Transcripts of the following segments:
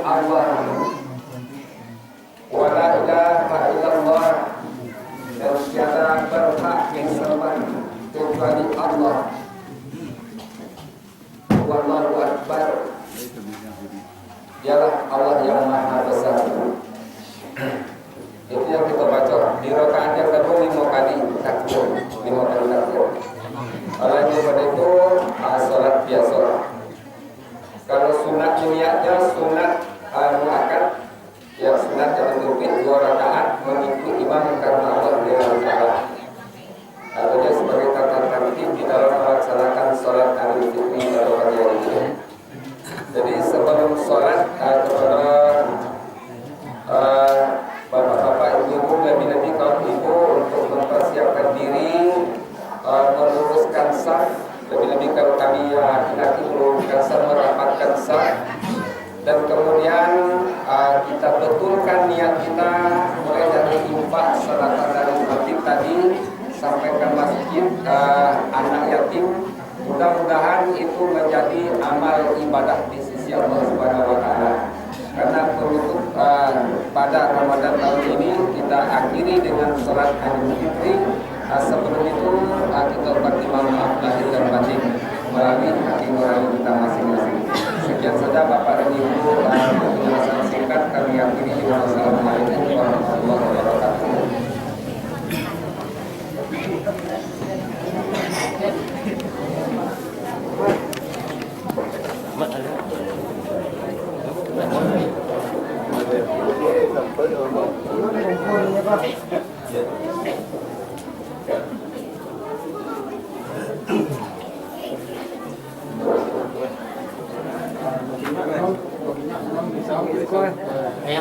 Allah. Wa la ilaha illallah. Dan tiada berhak disembah kecuali Allah. Wallahu akbar. Dialah Allah yang maha besar. Itu yang kita baca di rakaat yang kedua 5 kali takbir, 5 kali takbir. Oleh daripada itu salat biasa. Kalau sunat niatnya sunat muakkad, yang sunat yang terbit 2 rakaat mengikuti imam karena Allah Taala. Artinya sebagai tata tertib di dalam melaksanakan salat Idul Fitri atau pagi hari ini. Jadi sebelum salat kepada bapak-bapak, ibu-ibu, nabi-nabi kaum ibu untuk mempersiapkan diri, meluruskan saf, lebih-lebih kalau kami laki-laki meluruskan saf, merapatkan saf, dan kemudian kita betulkan niat kita mulai dari infak salatan dari khatib tadi sampai ke masjid anak yatim. Mudah-mudahan itu menjadi amal ibadah di sisi Allah Subhanahu wa Ta'ala. Karena penutup pada Ramadan tahun ini kita akhiri dengan salat Idul Fitri. Sebelum itu kita ucapkan maaf lahir dan batin melalui hati nurani kita masing-masing. Sekian saja Bapak dan Ibu, penjelasan singkat kami akhiri. Wassalamualaikum warahmatullahi wabarakatuh.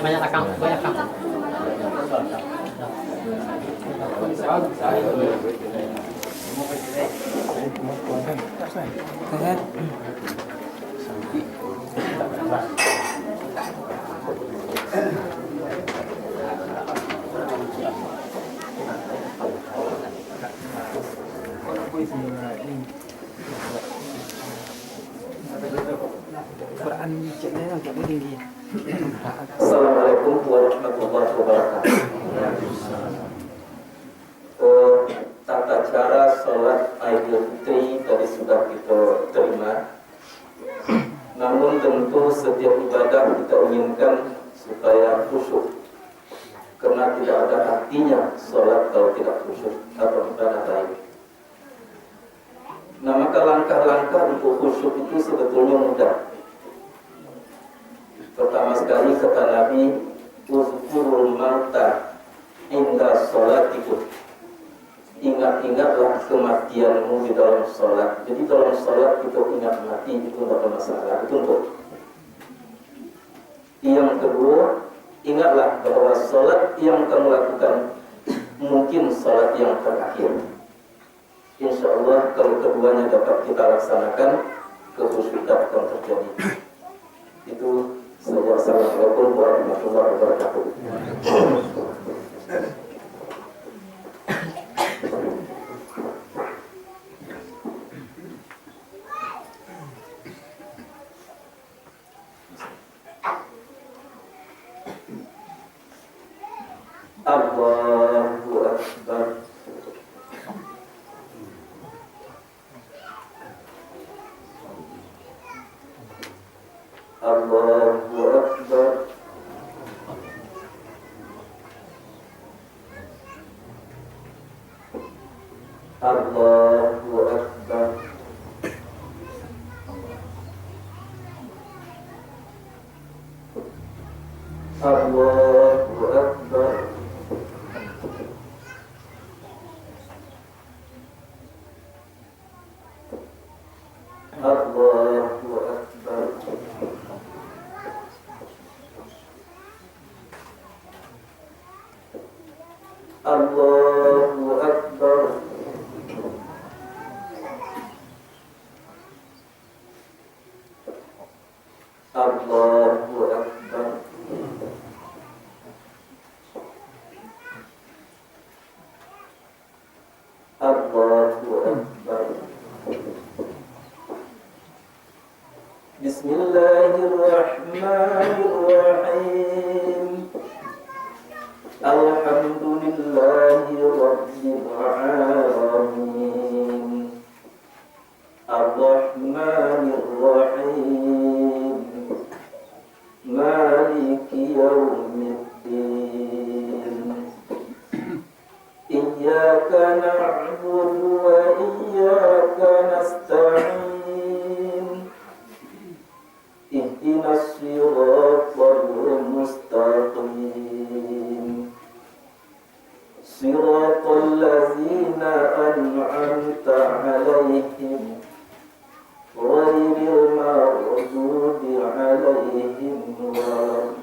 Banyak akang. Assalamualaikum warahmatullahi wabarakatuh. Tata cara sholat Idul Fitri tadi sudah kita terima. Namun tentu setiap ibadah kita inginkan supaya khusyuk, karena tidak ada artinya sholat kalau tidak khusyuk atau ibadah lain. Nah, maka langkah-langkah untuk khusyuk itu sebetulnya mudah. Pertama sekali kata Nabi, uzkurul mauta inda sholatikum. Ingat-ingatlah kematianmu di dalam sholat. Jadi dalam sholat kita ingat mati, itu tidak ada masalah, itu untuk. Yang kedua, ingatlah bahwa sholat yang kamu lakukan mungkin sholat yang terakhir. Insya Allah kalau keduanya dapat kita laksanakan, kekhusyukan akan terjadi. Itu saja. Assalamualaikum warahmatullahi wabarakatuh. Allahu Akbar. Allahu Akbar. Allahu Akbar. Allahu Akbar. Allahu Akbar. Allahu Akbar. Allahu Akbar. Allahu Akbar. Bismillahirrahmanirrahim. Alhamdulillahi rabbil alamin. Ar-Rahmanir Rahim. Maliki yaumiddin. Iyyaka na'budu wa iyyaka nasta'in. Ihdinas siratal mustaqim. Siratal ladzina an'amta 'alaihim ghairil maghdubi 'alaihim waladdallin.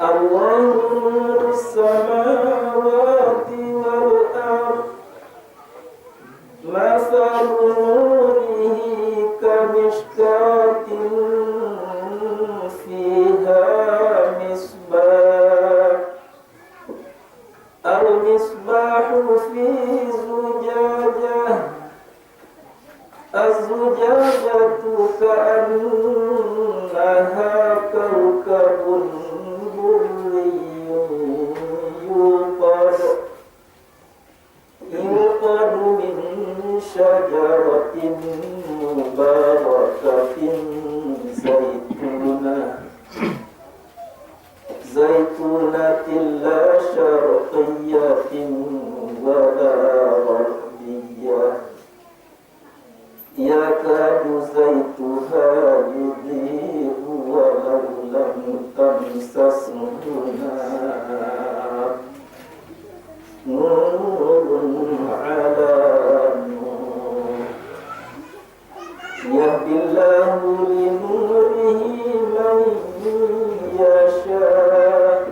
Allahu nurus samawati wal ardh. Masalu nurihi kamishkatin fiha misbah. Al-misbahu fi zujajah. Az-zujajatu ka'annaha kawkabun durriyyun yuqadu min syajaratin mubarakatin zaitunatin la syarqiyyatin wa la gharbiyyah yakadu zaituha yudhi'u walau lam tamsashu nar. Nurun ala nur. Yahdillahu li nurihi man yasha'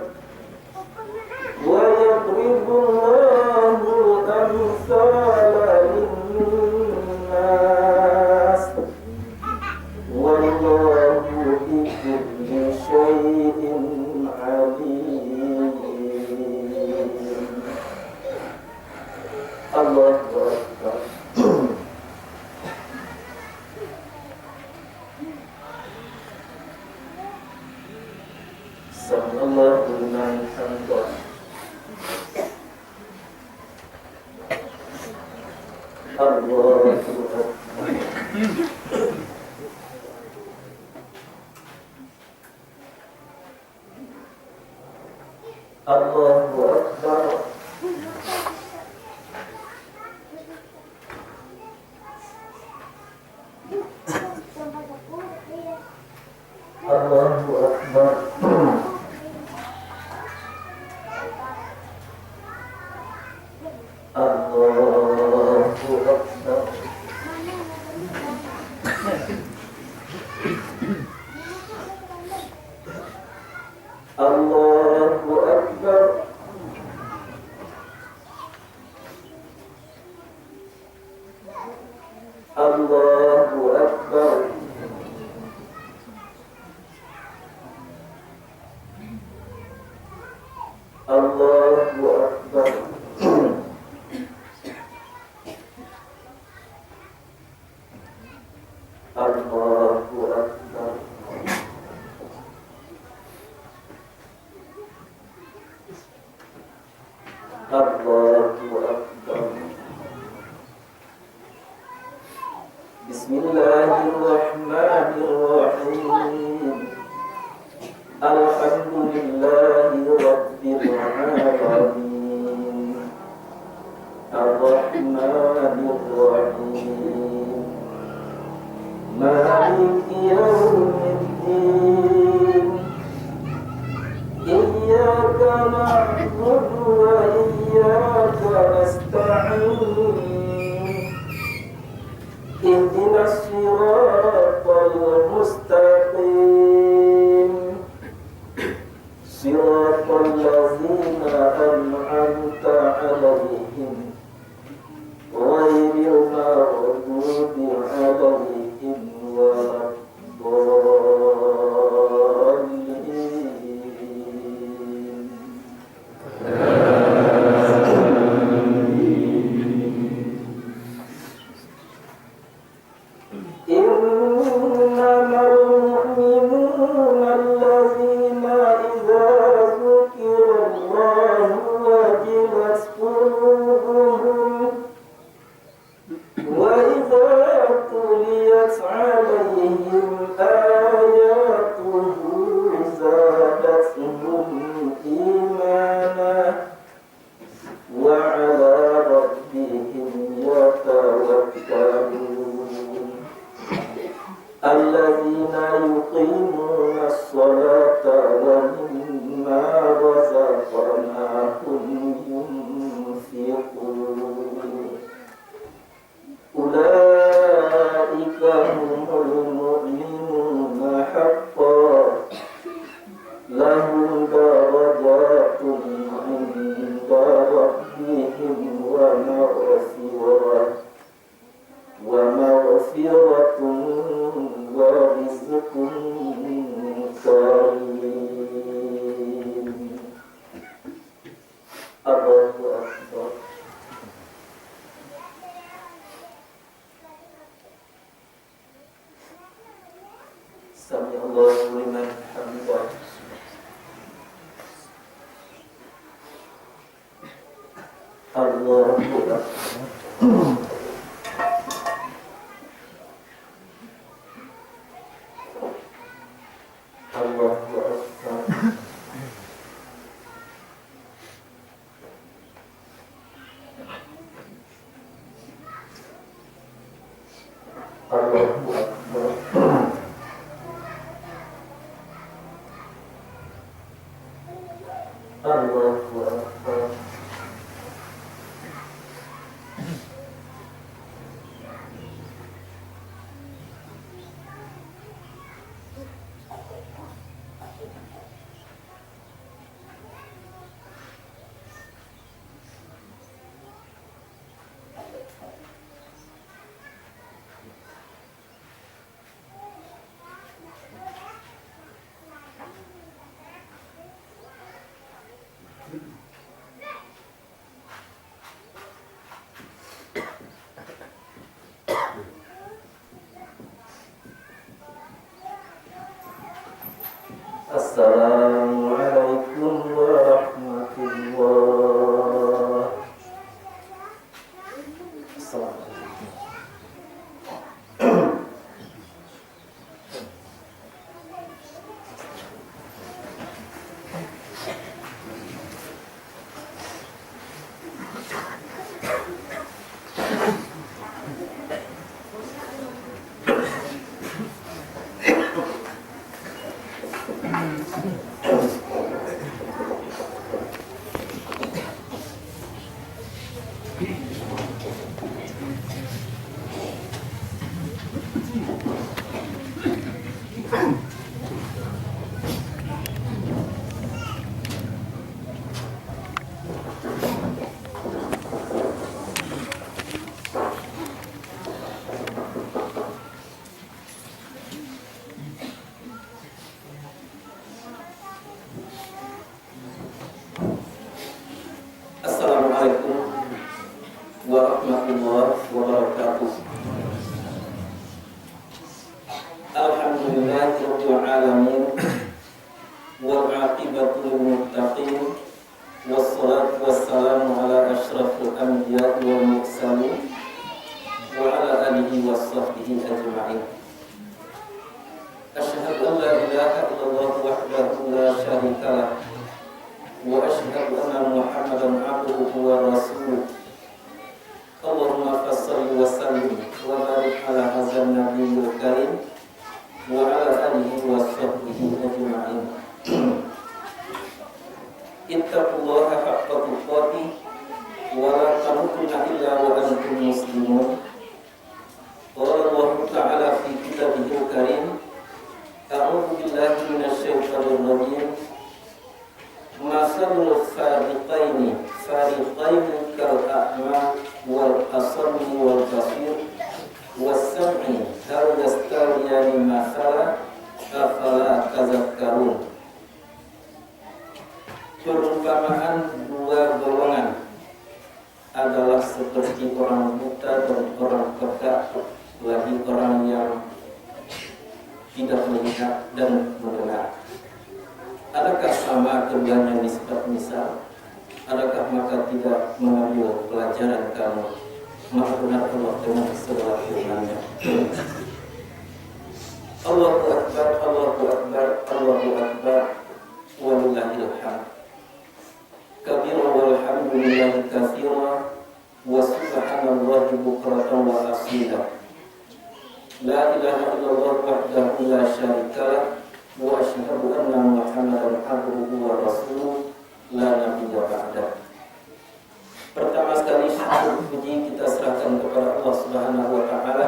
wa yadribullahu amsala linnas. Wallahu bikulli syai'in alim. Allahu Akbar. Sallallahu liman hamdah. Allahu Akbar. Allahu Akbar. Allahu Akbar. Allahu Akbar. Allahu Akbar. Allahu Akbar. Allahu Akbar. Allahu Akbar. Allahu Akbar. Bismillahirrahmanirrahim. Alhamdulillahi rabbil alamin. Ar-Rahmanir Rahim. Maliki yaumiddin. Iyyaka na'budu wa iyyaka nasta'in. Ihdinas siratal mustaqim. Assalamualaikum warahmatullahi wabarakatuh. Alhamdulillahirabbil alamin wal 'aqibatu lil muttaqin wassalatu wassalamu ala asyrafil anbiya'i wal mursalin wa ala alihi washabbihi ajma'in. Asyhadu an la ilaha illallah wahdahu la syarika lah wa asyhadu anna Muhammadan 'abduhu wa rasuluh. Allahumma fassalli wa sallim wa barik ala hadzal nabiyil karim wa ala alihi wa sahbihi ajma'in. Ittaqullaha haqqa tuqatih wa la tamutunna illa wa antum muslimun. Qala Allah ta'ala fi kitabihil karim, a'udzu billahi minasyaitonir rajim. Masalul fariqaini kal a'ma wal asmi wal basir was-sam'i hal yastawiyani mathala afala tazakkarun. Perumpamaan dua golongan adalah seperti orang buta dan orang peka, lagi orang yang tidak melihat dan mendengar. Adakah sama keduanya nisbat misal? Adakah maka tidak mengambil pelajaran kamu? Maka benar Allah dengan segala firman-Nya. Allahu Akbar, Allahu Akbar, Allahu Akbar, walillahil hamd. Kabira walhamdulillahi katsira wa subhanallahi bukratan wa asila. La ilaha illallah wahdahu la syarika lah wa asyhadu anna Muhammadan 'abduhu wa rasuluh la nabiyya ba'dah. Pertama sekali syukur puji kita serahkan kepada Allah Subhanahu wa taala.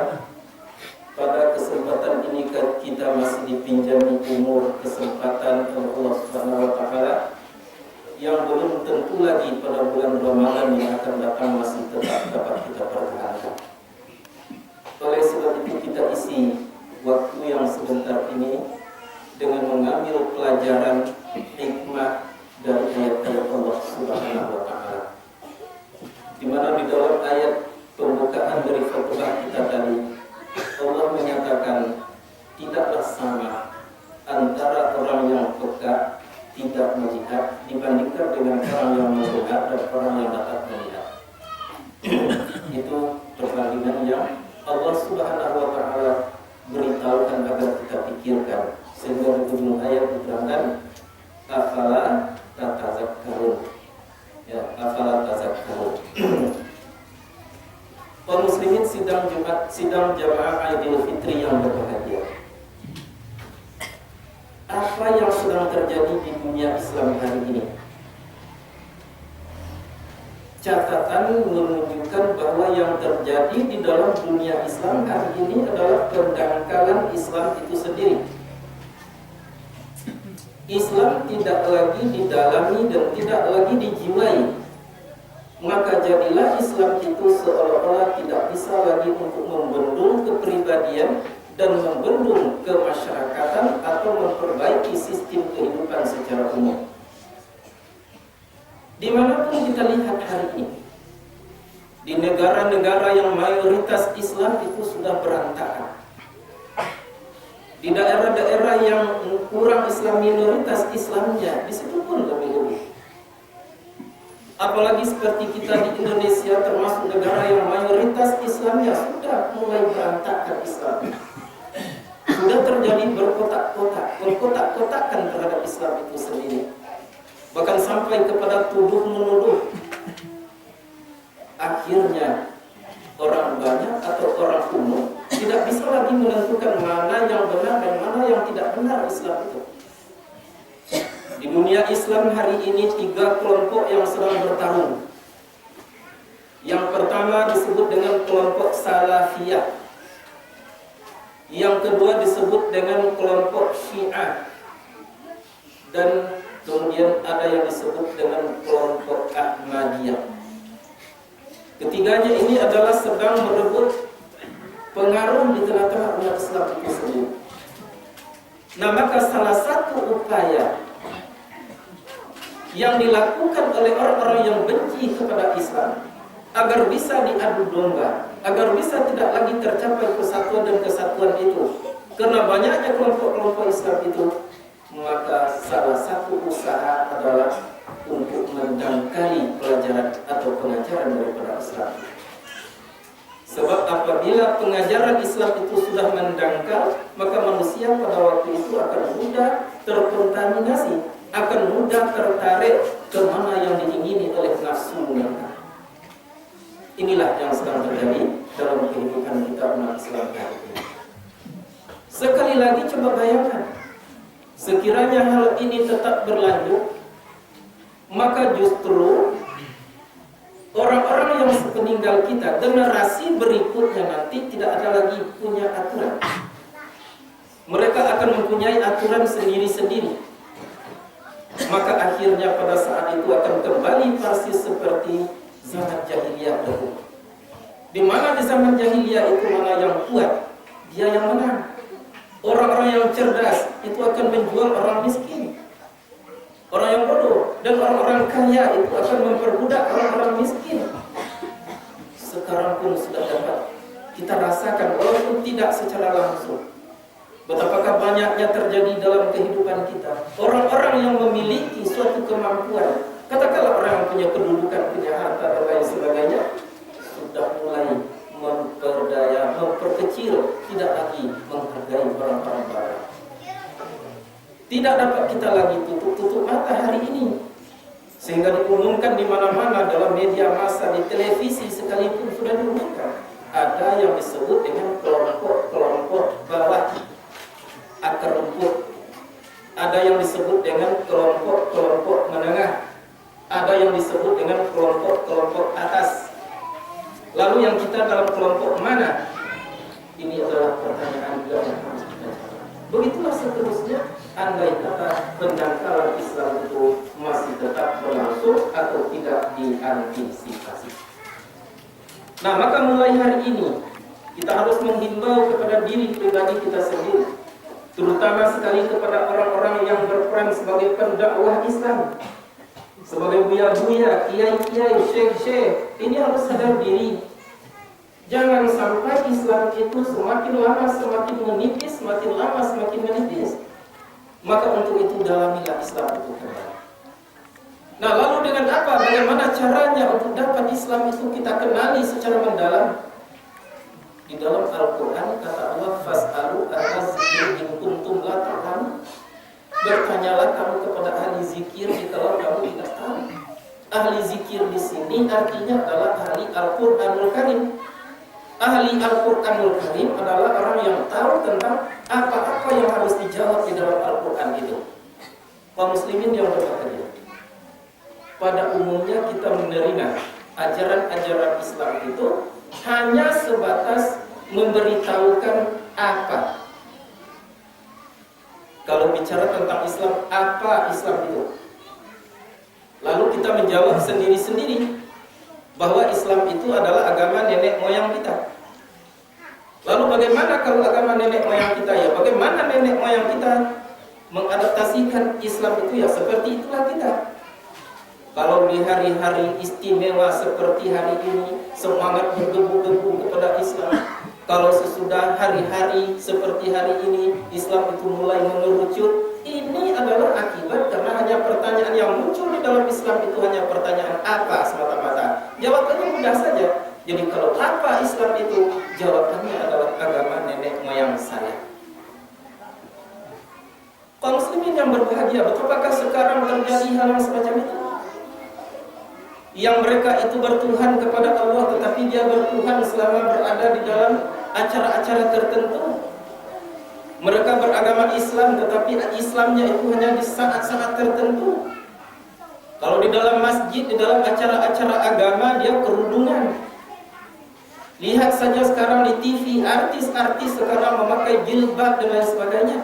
Pada kesempatan ini kita masih dipinjami umur kesempatan oleh Allah Subhanahu wa taala yang belum tentu lagi pada bulan Ramadan yang akan datang masih tetap dapat kita pertahankan. Oleh sebab itu kita isi waktu yang sebentar ini dengan mengambil pelajaran hikmah dari ayat-ayat Allah Subhanahu wa taala. Di mana di dalam ayat pembukaan dari khutbah kita tadi Allah menyatakan tidaklah sama antara orang yang peka tidak melihat dibandingkan dengan orang yang melihat dan orang yang dapat melihat. Itu perbandingan yang Allah Subhanahu wa taala beritahukan agar kita pikirkan, sehingga di ujung ayat diterangkan afala tatazakkarun. Ya, afala tazakkarun. Kaum muslimin sidang Jumat, sidang jamaah Idul Fitri yang berbahagia. Apa yang sedang terjadi di dunia Islam hari ini? Catatan menunjukkan bahwa yang terjadi di dalam dunia Islam hari ini adalah pendangkalan Islam itu sendiri. Islam tidak lagi didalami dan tidak lagi dijiwai. Maka jadilah Islam itu seolah-olah tidak bisa lagi untuk membendung kepribadian dan membendung kemasyarakatan atau memperbaiki sistem kehidupan secara umum. Dimanapun kita lihat hari ini, di negara-negara yang mayoritas Islam itu sudah berantakan. Di daerah-daerah yang kurang Islam, minoritas Islamnya, di situ pun lebih-lebih. Apalagi seperti kita di Indonesia, termasuk negara yang mayoritas Islamnya sudah mulai berantakan Islam. Sudah terjadi berkotak-kotakan terhadap Islam itu sendiri. Bahkan sampai kepada tuduh-menuduh. Akhirnya orang banyak atau orang umum tidak bisa lagi menentukan mana yang benar dan mana yang tidak benar Islam itu. Di dunia Islam hari ini 3 kelompok yang sedang bertarung. Yang pertama disebut dengan kelompok Salafiyah. Yang kedua disebut dengan kelompok Syiah. Dan kemudian ada yang disebut dengan kelompok Ahmadiyah. Ketiganya ini adalah sedang merebut pengaruh di tengah-tengah umat Islam itu sendiri. Nah, maka salah satu upaya yang dilakukan oleh orang-orang yang benci kepada Islam agar bisa diadu domba, agar bisa tidak lagi tercapai persatuan dan kesatuan itu, karena banyaknya kelompok-kelompok Islam itu, maka salah satu usaha adalah untuk mendangkali pelajaran atau pengajaran daripada Islam. Sebab apabila pengajaran Islam itu sudah mendangkal, maka manusia pada waktu itu akan mudah terkontaminasi, akan mudah tertarik ke mana yang diingini oleh nafsu mereka. Inilah yang sedang terjadi dalam kehidupan kita umat Islam hari ini. Sekali lagi coba bayangkan, sekiranya hal ini tetap berlanjut, maka justru orang-orang yang sepeninggal kita, generasi berikutnya nanti tidak ada lagi punya aturan. Mereka akan mempunyai aturan sendiri-sendiri. Maka akhirnya pada saat itu akan kembali persis seperti zaman jahiliyah dahulu. Di mana di zaman jahiliyah itu mana yang kuat, dia yang menang. Orang-orang yang cerdas itu akan menjual orang miskin. Orang yang bodoh dan orang-orang kaya itu akan memperbudak orang-orang miskin. Sekarang pun sudah dapat kita rasakan, walaupun tidak secara langsung, betapakah banyaknya terjadi dalam kehidupan kita. Orang-orang yang memiliki suatu kemampuan, katakanlah orang yang punya kedudukan, punya harta dan lain sebagainya, sudah mulai memperdaya, memperkecil, tidak lagi menghargai orang-orang barat. Tidak dapat kita lagi tutup mata hari ini, sehingga diumumkan di mana-mana dalam media massa, di televisi sekalipun sudah diumumkan. Ada yang disebut dengan kelompok bawah akar rumput, ada yang disebut dengan kelompok menengah, ada yang disebut dengan kelompok atas. Lalu yang kita dalam kelompok mana? Ini adalah pertanyaan yang harus kita jawab. Begitulah seterusnya. Andai kata pendangkalan Islam itu masih tetap berlangsung atau tidak diantisipasi. Nah, maka mulai hari ini kita harus menghimbau kepada diri pribadi kita sendiri, terutama sekali kepada orang-orang yang berperan sebagai pendakwah Islam, sebagai buya-buya, kiai-kiai, syekh-syekh. Ini harus sadar diri. Jangan sampai Islam itu semakin lama semakin menipis, semakin lama semakin menipis. Maka untuk itu dalamilah Islam itu kembali. Nah, lalu dengan apa? Bagaimana caranya untuk dapat Islam itu kita kenali secara mendalam? Di dalam Al-Quran kata Allah, fas'alu ahla-zikri in kuntum la ta'lamun. Bertanyalah kamu kepada ahli zikir jikalau kamu tidak tahu. Ahli zikir di sini artinya adalah ahli Al-Qur'anul Karim. Ahli Al-Qur'anul Karim adalah orang yang tahu tentang apa-apa yang harus dijawab di dalam Al-Qur'an itu. Kaum muslimin yang berbahagia, pada umumnya kita menerima ajaran-ajaran Islam itu hanya sebatas memberitahukan apa. Kalau bicara tentang Islam, apa Islam itu? Lalu kita menjawab sendiri-sendiri bahwa Islam itu adalah agama nenek moyang kita. Lalu bagaimana kalau agama nenek moyang kita ya? Bagaimana nenek moyang kita mengadaptasikan Islam itu ya? Seperti itulah kita. Kalau di hari-hari istimewa seperti hari ini semangat berdebu-debu kepada Islam. Kalau sesudah hari-hari seperti hari ini Islam itu mulai mengerucut, ini adalah akibat karena hanya pertanyaan yang muncul di dalam Islam itu hanya pertanyaan apa semata-mata. Jawabannya mudah saja. Jadi kalau apa Islam itu? Jawabannya adalah agama nenek moyang saya. Kaum muslimin yang berbahagia, betapakah sekarang terjadi hal yang semacam itu? Yang mereka itu bertuhan kepada Allah, tetapi dia bertuhan selama berada di dalam acara-acara tertentu. Mereka beragama Islam, tetapi Islamnya itu hanya di saat-saat tertentu. Kalau di dalam masjid, di dalam acara-acara agama, dia kerudungan. Lihat saja sekarang di TV, artis-artis sekarang memakai jilbab dan lain sebagainya.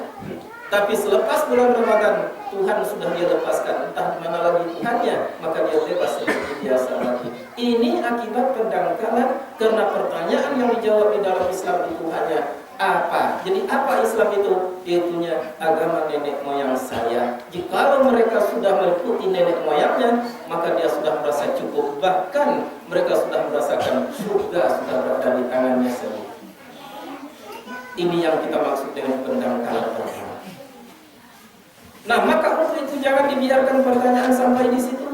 Tapi selepas bulan Ramadan, Tuhan sudah dia lepaskan, entah di mana lagi Tuhannya, maka dia bebas seperti biasa lagi. Ini akibat pendangkalan karena pertanyaan yang dijawab di dalam Islam itu hanya apa. Jadi apa Islam itu? Yaitunya agama nenek moyang saya. Jikalau mereka sudah mengikuti nenek moyangnya, maka dia sudah merasa cukup. Bahkan mereka sudah merasakan surga sudah berada di tangannya sendiri. Ini yang kita maksud dengan pendangkalan pertama. Nah, maka untuk itu jangan dibiarkan pertanyaan sampai di situ.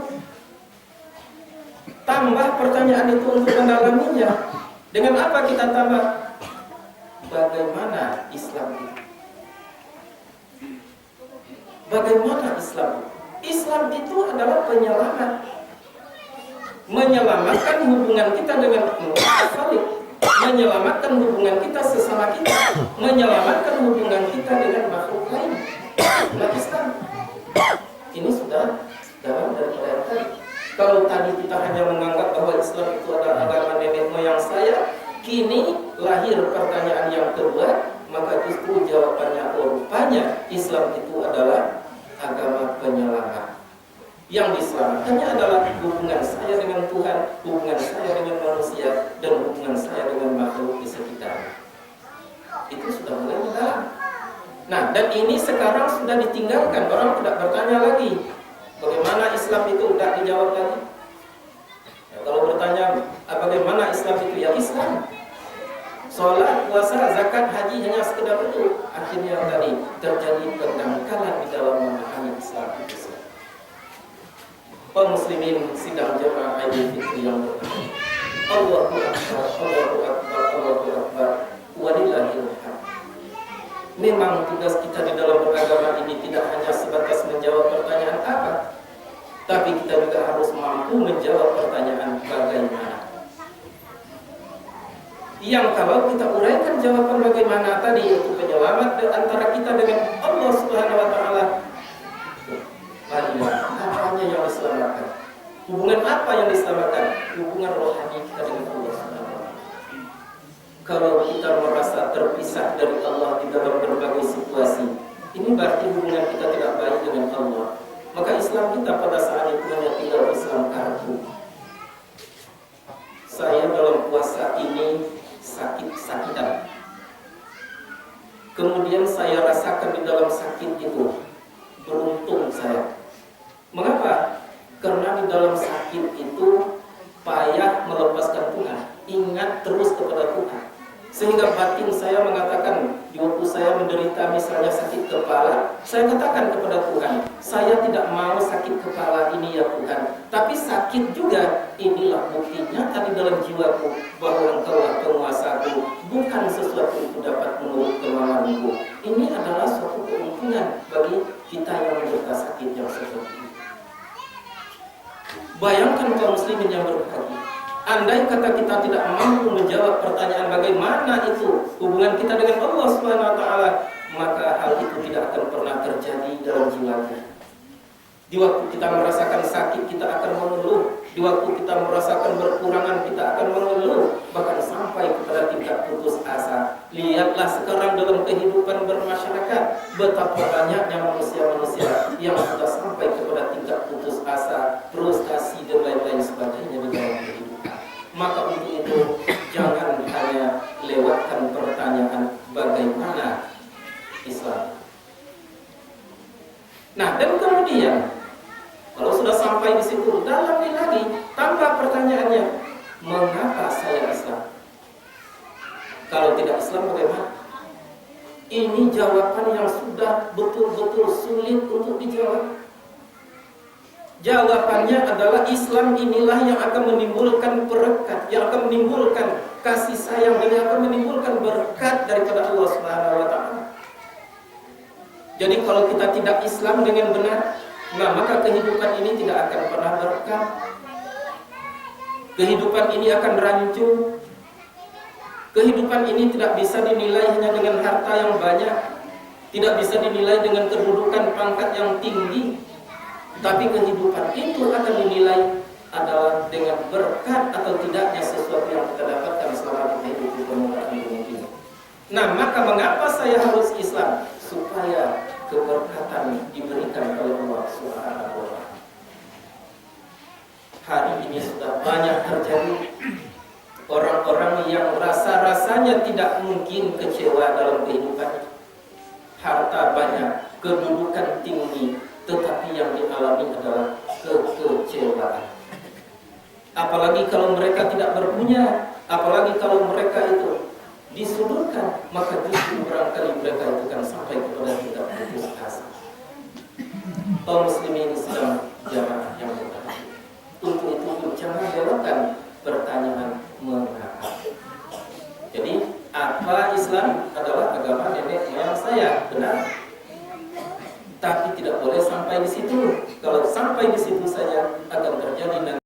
Tambah pertanyaan itu untuk mendalaminya. Dengan apa kita tambah? Bagaimana Islam itu? Bagaimana Islam? Islam itu adalah penyelamat. Menyelamatkan hubungan kita dengan Allah, menyelamatkan hubungan kita sesama kita, menyelamatkan hubungan kita dengan makhluk lain. Nah, Islam ini sudah dalam daripada yang tadi. Kalau tadi kita hanya menganggap bahwa Islam itu adalah agama nenek moyang saya, kini lahir pertanyaan yang kedua, maka justru jawabannya rupanya Islam itu adalah agama penyelamat. Yang diselamatkannya adalah hubungan saya dengan Tuhan, hubungan saya dengan manusia, dan hubungan saya dengan makhluk di sekitar. Itu sudah mulai mendalam. Nah, dan ini sekarang sudah ditinggalkan. Orang tidak bertanya lagi bagaimana Islam itu, tidak dijawab lagi. Ya, kalau bertanya bagaimana Islam itu, ya Islam. Sholat, puasa, zakat, haji hanya sekedar itu. Akhirnya tadi terjadi pendangkalan di dalam memahami Islam itu. Kaum muslimin sidang jemaah Idul Fitri yang berbahagia. Allahu Akbar, Allahu Akbar, Allahu Akbar. Walillahil hamd. Memang tugas kita di dalam beragama ini tidak hanya sebatas menjawab pertanyaan apa, tapi kita juga harus mampu menjawab pertanyaan bagaimana. Yang kalau kita uraikan jawaban bagaimana tadi, yaitu penyelamat antara kita dengan Allah Subhanahu wa taala. Apanya yang diselamatkan? Hubungan apa yang diselamatkan? Hubungan rohani kita dengan Allah Subhanahu wa taala. Kalau kita merasa terpisah dari Allah di dalam berbagai situasi, ini berarti hubungan kita tidak baik dengan Allah. Maka Islam kita pada saat itu hanya tinggal Islam kartu. Saya dalam puasa ini sakit-sakitan. Kemudian saya rasakan di dalam sakit itu, beruntung saya. Mengapa? Karena di dalam sakit itu payah melepaskan Tuhan, ingat terus kepada Tuhan. Sehingga batin saya mengatakan, di waktu saya menderita misalnya sakit kepala, Saya katakan kepada Tuhan, saya tidak mau sakit kepala ini ya Tuhan, tapi sakit juga. Inilah buktinya tadi dalam jiwaku bahwa Engkaulah penguasaku, bukan sesuatu itu dapat menurut kemauanku. Ini adalah suatu keuntungan bagi kita yang menderita sakit yang seperti ini. Bayangkan kaum muslimin yang berbahagia, andai kata kita tidak mampu menjawab pertanyaan bagaimana itu hubungan kita dengan Allah Subhanahu wa taala, maka hal itu tidak akan pernah terjadi dalam jiwa kita. Di waktu kita merasakan sakit, kita akan mengeluh. Di waktu kita merasakan berkurangan, kita akan mengeluh, bahkan sampai kepada tingkat putus asa. Lihatlah sekarang dalam kehidupan bermasyarakat, betapa banyaknya manusia-manusia yang sudah sampai kepada tingkat putus asa, frustasi dan lain-lain sebagainya di dalam kehidupan. Maka untuk itu jangan hanya lewatkan pertanyaan bagaimana Islam. Nah, dan kemudian kalau sudah sampai di situ, dalami lagi, tambah pertanyaannya, mengapa saya Islam? Kalau tidak Islam bagaimana? Ini jawaban yang sudah betul-betul sulit untuk dijawab. Jawabannya adalah Islam inilah yang akan menimbulkan berkat, yang akan menimbulkan kasih sayang, dan yang akan menimbulkan berkat daripada Allah Subhanahu wa taala. Jadi kalau kita tidak Islam dengan benar, nah maka kehidupan ini tidak akan pernah berkah. Kehidupan ini akan rancu. Kehidupan ini tidak bisa dinilai hanya dengan harta yang banyak, tidak bisa dinilai dengan kedudukan pangkat yang tinggi, tapi kehidupan itu akan dinilai adalah dengan berkat atau tidaknya sesuatu yang kita dapatkan selama kita hidup di permukaan bumi ini. Nah, maka mengapa saya harus Islam? Supaya keberkatan diberikan oleh Allah Subhanahu wa taala. Hari ini sudah banyak terjadi orang-orang yang rasa-rasanya tidak mungkin kecewa dalam kehidupan. Harta banyak, kedudukan tinggi, tetapi yang dialami adalah kekecewaan. Apalagi kalau mereka tidak berpunya, apalagi kalau mereka itu disudutkan, maka justru barangkali mereka itu akan sampai kepada tingkat putus asa. Kaum muslimin Islam jamaah yang berbahagia, untuk itu jangan lewatkan pertanyaan mengapa. Jadi apa Islam adalah agama nenek moyang saya, benar. Tapi tidak boleh sampai di situ. Kalau sampai di situ saja akan terjadi